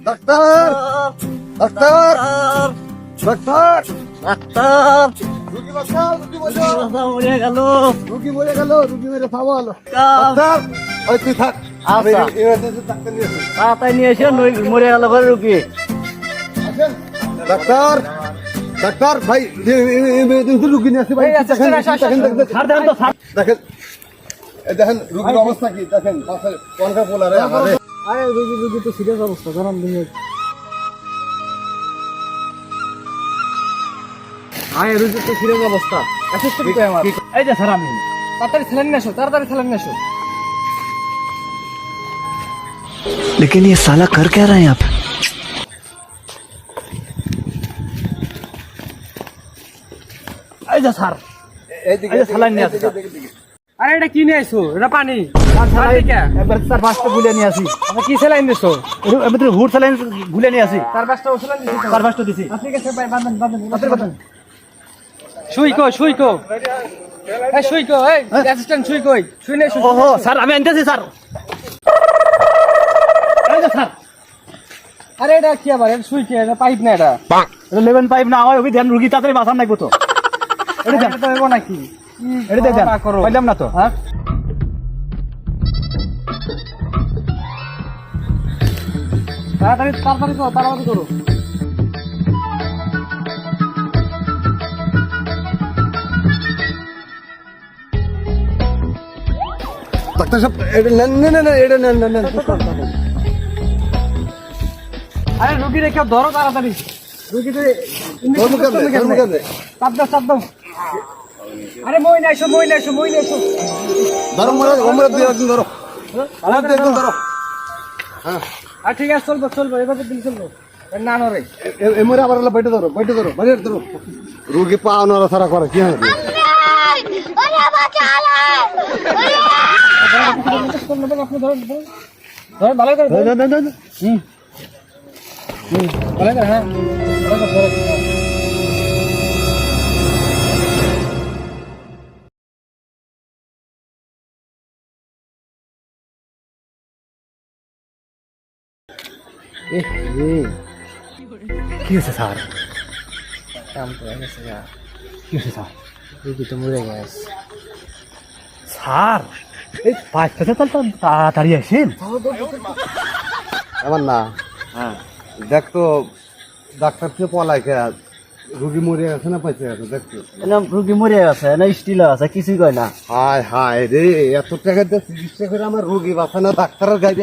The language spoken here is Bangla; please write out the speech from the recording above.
ডাক্তার ডাক্তার ডাক্তার ডাক্তার রুগী বাঁচাও, রুগী বাঁচাও। মরে গেল। রুগী মরে গেল, রুগী মেরে থামালো। ডাক্তার ওই তুই থাক, আমি আচ্ছা। emergency ডাক্তার নিয়ে আসি। তাড়াতাড়ি নিয়ে এসে মরে গেল ঘরে রুগী। আসেন। ডাক্তার ডাক্তার ভাই emergency রুগী নিয়ে আসি ভাই। দেখেন, দেখেন এই দেখেন রুগীর অবস্থা কি দেখেন, পাশে কনকা পোলারে আমারে। আরে রুগী তো সিরিয়াস অবস্থা, জানান দিনে। আরে রুগী তো সিরিয়াস অবস্থা। অ্যাসিস্ট্যান্ট কই আমার? এই যে স্যার আমি। তাড়াতাড়ি স্যালাইন নিয়ে আসো, তাড়াতাড়ি স্যালাইন নিয়ে আসো। लेकिन ये साला कर क्या रहा है यहाँ पे? এই যে স্যার, এইদিকে এই যে স্যালাইন নিয়ে আসি, স্যার। আরে এটা কি নিয়ে আইছো? এটা পানি। একবার স্যার পাঁচটা গুলে নিয়ে আসি। আপনি কি স্যালাইন দিছো? এমনি হুড স্যালাইন গুলে নিয়ে আসি। তার পাঁচটা ওষুধ দিছি তো। চার পাঁচটা দিছি। ঠিক আছে ভাই, বাঁধেন বাঁধেন। শুই কো এই শুই কো, এই অ্যাসিস্ট্যান্ট শুই কই? শুই নে শুই। ওহো স্যার, আমি আনতেছি স্যার। এই যে স্যার, আরে এটা কি আবার? এটা শুই কি? এটা পাইপ না এটা। এটা লেভেন পাইপ না হয়, ওই ধ্যান রুগী তাড়াতাড়ি বাঁচান লাগবো তো। এটা দেন, এটা তো হইব নাকি? এটা দেন, না করো। পাইলাম না তো। হ্যাঁ? তাড়াতাড়ি করো। ডাক্তার সাহেব এটা নেন নেন নেন, এটা নেন নেন নেন। আরে রুগী রেখে ধরো তাড়াতাড়ি। রুগীতে ধর্ম কেমনে, ধর্ম কেমনে? চাপ দাও। আরে মই না এসো। ধরো মরে ওমরে দিয়ে একদিন ধরো, আমার দিয়ে একদিন ধরো। হ্যাঁ আর ঠিক আছে, চলবো এভাবে দিন চলবো। না নরে এমরে আবার হলো বাইটে ধরো বাইটে ধরো। রুগী পা নড়াচড়া করে কি হয়? আপনি ধরেন ভালো করে ভালো করে, হ্যাঁ কি হয়েছে স্যার? কাম করে গেছে যা। কি হয়েছে স্যার? রুগী তো মরে গেছে। স্যার এই পাঁচটা তাড়াতাড়ি আসেন। আমার না হ্যাঁ, দেখ তো ডাক্তার থেকে পলাই খেয়ে রুগী মরে গেছে না পাইছে গেছে দেখতো। রুগী মরে গেছে না, স্টিল আছে, কিছুই কয় না। হায় হায় রে, এত টাকা দিয়ে চিকিৎসা করে আমার রুগী বাঁচানো ডাক্তারের গাড়ি